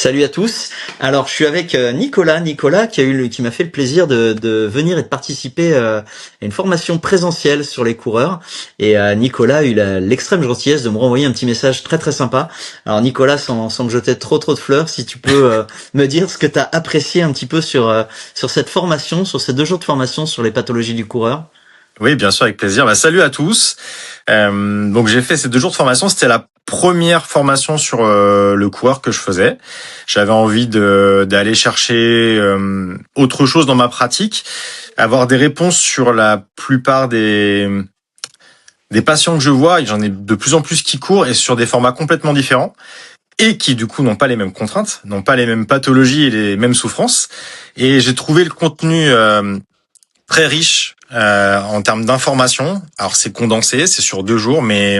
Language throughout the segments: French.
Salut à tous. Alors, je suis avec Nicolas qui m'a fait le plaisir de venir et de participer à une formation présentielle sur les coureurs. Et Nicolas a eu l'extrême gentillesse de me renvoyer un petit message très très sympa. Alors Nicolas, sans me jeter trop de fleurs, si tu peux me dire ce que tu as apprécié un petit peu sur cette formation, sur ces 2 jours de formation sur les pathologies du coureur. Oui, bien sûr, avec plaisir. Salut à tous. Donc j'ai fait ces 2 jours de formation. C'était la première formation sur le coureur que je faisais. J'avais envie d'aller chercher autre chose dans ma pratique, avoir des réponses sur la plupart des patients que je vois. J'en ai de plus en plus qui courent et sur des formats complètement différents et qui du coup n'ont pas les mêmes contraintes, n'ont pas les mêmes pathologies et les mêmes souffrances. Et j'ai trouvé le contenu très riche en termes d'informations. Alors c'est condensé, c'est sur 2 jours, mais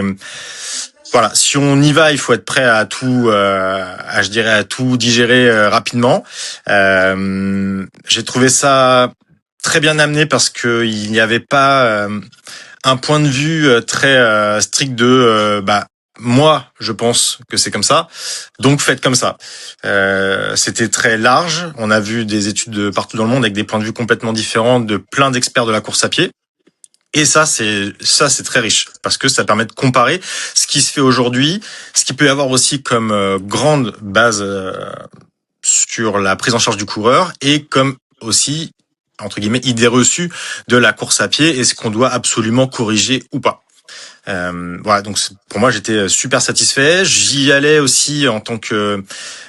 voilà, si on y va, il faut être prêt à tout, à tout digérer rapidement. J'ai trouvé ça très bien amené parce que il n'y avait pas un point de vue très strict de moi, je pense que c'est comme ça, donc faites comme ça. C'était très large. On a vu des études de partout dans le monde avec des points de vue complètement différents de plein d'experts de la course à pied. Et ça, c'est très riche parce que ça permet de comparer ce qui se fait aujourd'hui, ce qui peut y avoir aussi comme grande base sur la prise en charge du coureur et comme aussi entre guillemets idée reçue de la course à pied et ce qu'on doit absolument corriger ou pas. Voilà, donc pour moi j'étais super satisfait. J'y allais aussi en tant que,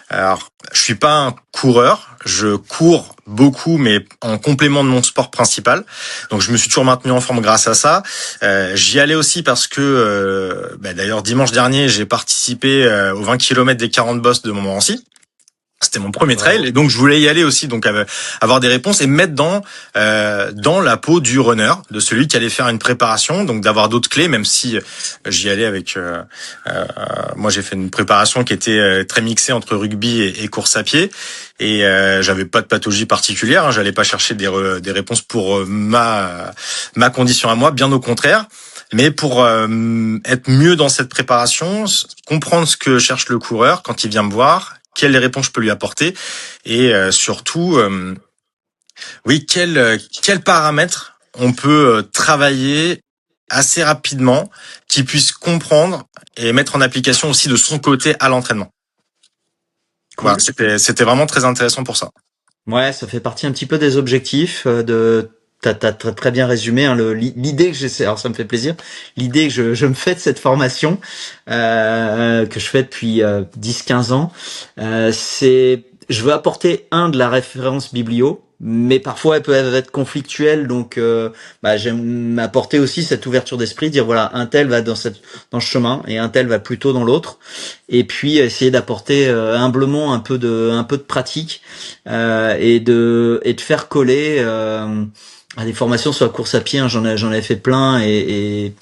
alors je suis pas un coureur, je cours beaucoup mais en complément de mon sport principal. Donc je me suis toujours maintenu en forme grâce à ça. J'y allais aussi parce que d'ailleurs dimanche dernier j'ai participé aux 20 km des 40 bosses de Montmorency. C'était mon premier trail et donc je voulais y aller aussi, donc avoir des réponses et me mettre dans la peau du runner, de celui qui allait faire une préparation, donc d'avoir d'autres clés, même si j'y allais avec moi j'ai fait une préparation qui était très mixée entre rugby et course à pied et j'avais pas de pathologie particulière, hein, j'allais pas chercher des réponses pour ma condition à moi, bien au contraire. Mais pour être mieux dans cette préparation, comprendre ce que cherche le coureur quand il vient me voir, quelles réponses je peux lui apporter et surtout, quels paramètres on peut travailler assez rapidement, qui puisse comprendre et mettre en application aussi de son côté à l'entraînement. Cool. Voilà, c'était vraiment très intéressant pour ça. Ouais, ça fait partie un petit peu des objectifs T'as très bien résumé hein, l'idée que j'essaie. Alors ça me fait plaisir. L'idée que je me fais de cette formation que je fais depuis 10-15 ans, c'est je veux apporter de la référence biblio, mais parfois elles peuvent être conflictuelles. Donc j'aime apporter aussi cette ouverture d'esprit, dire voilà un tel va dans ce chemin et un tel va plutôt dans l'autre. Et puis essayer d'apporter humblement un peu de pratique et de faire coller à des formations sur la course à pied, hein, j'en ai fait plein et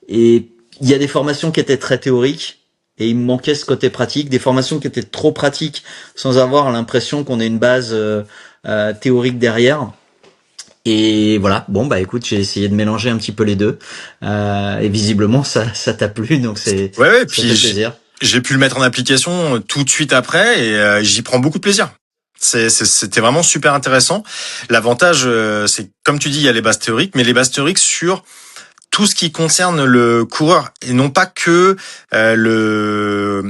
il y a des formations qui étaient très théoriques et il me manquait ce côté pratique, des formations qui étaient trop pratiques sans avoir l'impression qu'on ait une base théorique derrière. Et voilà, bon écoute, j'ai essayé de mélanger un petit peu les deux et visiblement ça t'a plu, donc c'est ouais, ça puis fait plaisir. J'ai pu le mettre en application tout de suite après et j'y prends beaucoup de plaisir. C'était vraiment super intéressant. L'avantage, c'est comme tu dis, il y a les bases théoriques, mais les bases théoriques sur tout ce qui concerne le coureur et non pas que le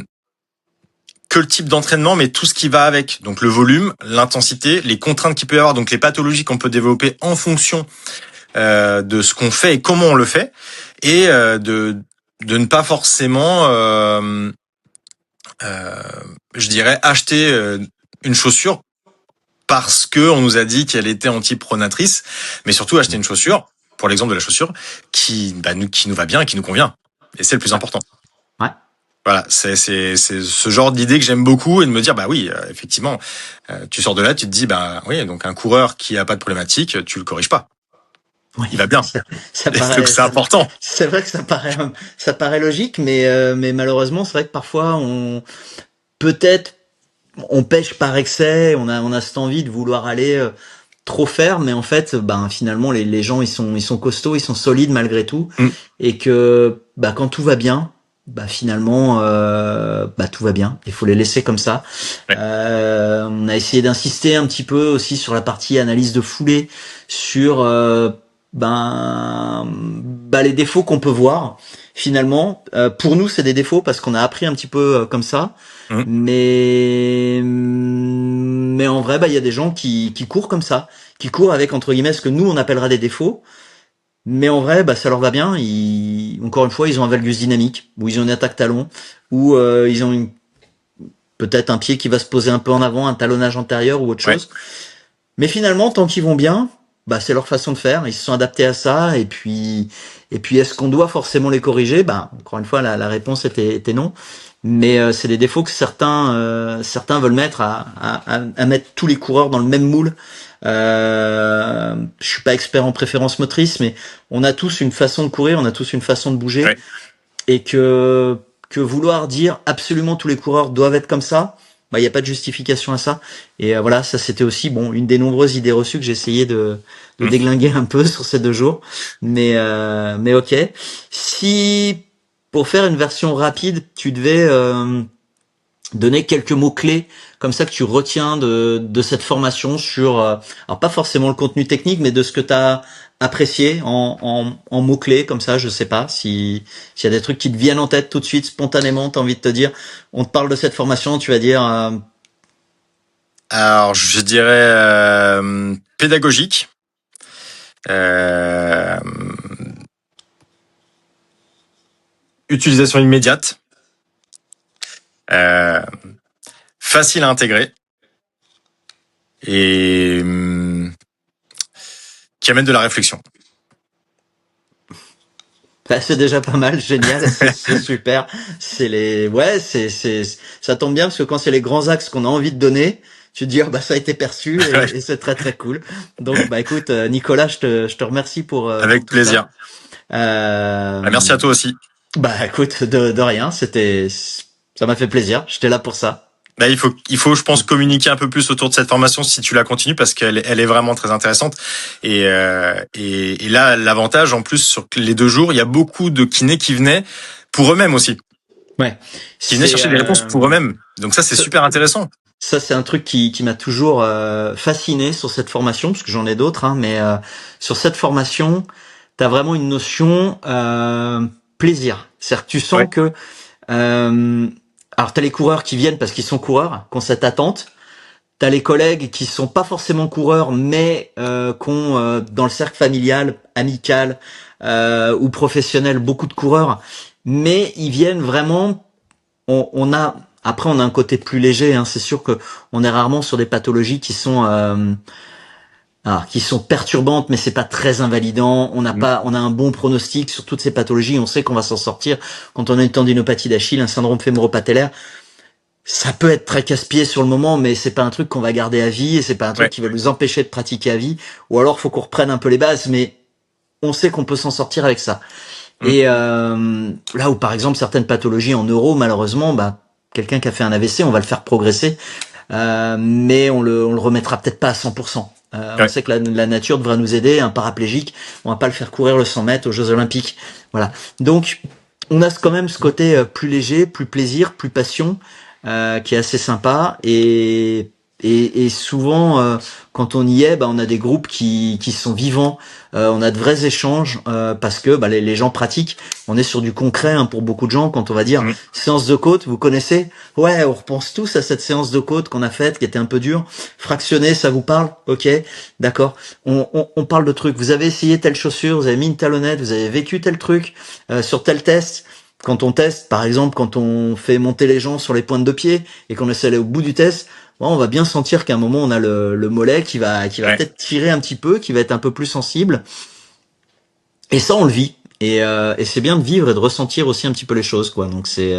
type d'entraînement, mais tout ce qui va avec. Donc le volume, l'intensité, les contraintes qu'il peut y avoir, donc les pathologies qu'on peut développer en fonction de ce qu'on fait et comment on le fait, et de ne pas forcément, je dirais, acheter une chaussure parce que on nous a dit qu'elle était anti-pronatrice, mais surtout acheter une chaussure, pour l'exemple de la chaussure, qui nous va bien et qui nous convient. Et c'est le plus important. Ouais. Voilà, c'est ce genre d'idée que j'aime beaucoup et de me dire effectivement, tu sors de là, tu te dis oui, donc un coureur qui a pas de problématique, tu le corriges pas. Oui, il va bien. Ça paraît, c'est important. C'est vrai que ça paraît logique, mais malheureusement, c'est vrai que parfois peut-être on pêche par excès, on a cette envie de vouloir aller trop faire, mais en fait, finalement, les gens ils sont costauds, ils sont solides malgré tout, et que quand tout va bien, bah finalement bah tout va bien, il faut les laisser comme ça. Ouais. On a essayé d'insister un petit peu aussi sur la partie analyse de foulée, sur les défauts qu'on peut voir. Finalement, pour nous c'est des défauts parce qu'on a appris un petit peu comme ça, Mhm. mais en vrai bah il y a des gens qui courent comme ça, qui courent avec entre guillemets ce que nous on appellera des défauts. Mais en vrai, bah ça leur va bien. Encore une fois, ils ont un valgus dynamique, ou ils ont une attaque talon, ou ils ont peut-être un pied qui va se poser un peu en avant, un talonnage antérieur ou autre Ouais. chose. Mais finalement, tant qu'ils vont bien, bah c'est leur façon de faire. Ils se sont adaptés à ça. Et puis, est-ce qu'on doit forcément les corriger? Bah encore une fois, la réponse était non. Mais c'est des défauts que certains veulent mettre à mettre tous les coureurs dans le même moule. Je suis pas expert en préférence motrice, mais on a tous une façon de courir, on a tous une façon de bouger, Ouais. et que vouloir dire absolument tous les coureurs doivent être comme ça, bah il y a pas de justification à ça. Et voilà, ça c'était aussi bon une des nombreuses idées reçues que j'ai essayé de Mhm. déglinguer un peu sur ces 2 jours. Mais ok. Si pour faire une version rapide, tu devais donner quelques mots-clés comme ça que tu retiens de cette formation sur, alors pas forcément le contenu technique, mais de ce que tu as apprécié en mots-clés, comme ça, je sais pas, s'il y a des trucs qui te viennent en tête tout de suite, spontanément, tu as envie de te dire, on te parle de cette formation, tu vas dire, Alors, je dirais pédagogique, euh, utilisation immédiate, euh, facile à intégrer et qui amène de la réflexion. bah, c'est déjà pas mal, génial, c'est super. Ça tombe bien parce que quand c'est les grands axes qu'on a envie de donner, tu te dis, ah, bah, ça a été perçu et c'est très très cool. Donc, bah, écoute, Nicolas, je te remercie pour Avec tout ça. plaisir. Merci Euh, à toi aussi. Bah, écoute, de rien, ça m'a fait plaisir. J'étais là pour ça. Là, je pense, communiquer un peu plus autour de cette formation si tu la continues parce elle est vraiment très intéressante. Et là, l'avantage, en plus, sur les 2 jours, il y a beaucoup de kinés qui venaient pour eux-mêmes aussi. Ouais. Qui venaient C'est, chercher des réponses pour eux-mêmes. Donc ça, c'est ça, super intéressant. ça, c'est un truc qui m'a toujours fasciné sur cette formation, parce que j'en ai d'autres, hein, mais sur cette formation, t'as vraiment une notion plaisir. C'est-à-dire que tu sens Ouais. que alors t'as les coureurs qui viennent parce qu'ils sont coureurs, qui ont cette attente. T'as les collègues qui sont pas forcément coureurs, mais qui ont dans le cercle familial, amical ou professionnel beaucoup de coureurs, mais ils viennent vraiment. On a après on a un côté plus léger. Hein, c'est sûr que on est rarement sur des pathologies qui sont perturbantes, mais c'est pas très invalidant. On a un bon pronostic sur toutes ces pathologies. On sait qu'on va s'en sortir. Quand on a une tendinopathie d'Achille, un syndrome fémoro-patellaire, ça peut être très casse-pied sur le moment, mais c'est pas un truc qu'on va garder à vie et c'est pas un truc Ouais. qui va nous empêcher de pratiquer à vie. Ou alors faut qu'on reprenne un peu les bases, mais on sait qu'on peut s'en sortir avec ça. Mm. Et là où par exemple certaines pathologies en neuro, malheureusement, bah quelqu'un qui a fait un AVC, on va le faire progresser, mais on le remettra peut-être pas à 100%. On Ouais. sait que la nature devra nous aider. Un paraplégique, on va pas le faire courir le 100 mètres aux Jeux Olympiques. Voilà. Donc on a quand même ce côté plus léger, plus plaisir, plus passion, qui est assez sympa. Et souvent, quand on y est, bah, on a des groupes qui sont vivants. On a de vrais échanges parce que bah, les gens pratiquent. On est sur du concret hein, pour beaucoup de gens. Quand on va dire Mm. séance de côte, vous connaissez? Ouais, on repense tous à cette séance de côte qu'on a faite, qui était un peu dure. Fractionné, ça vous parle? Ok, d'accord. On parle de trucs. Vous avez essayé telle chaussure, vous avez mis une talonnette, vous avez vécu tel truc sur tel test. Quand on teste, par exemple, quand on fait monter les gens sur les pointes de pied et qu'on essaie d'aller au bout du test, bon, on va bien sentir qu'à un moment on a le mollet qui va Ouais. peut-être tirer un petit peu, qui va être un peu plus sensible. Et ça, on le vit. Et c'est bien de vivre et de ressentir aussi un petit peu les choses, quoi. Donc c'est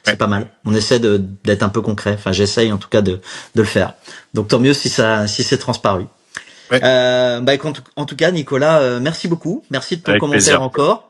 Ouais. pas mal. On essaie d'être un peu concret. Enfin, j'essaye en tout cas de le faire. Donc tant mieux si c'est transparu. Ouais. Bah, en tout cas, Nicolas, merci beaucoup. Merci de ton Avec commentaire plaisir. encore.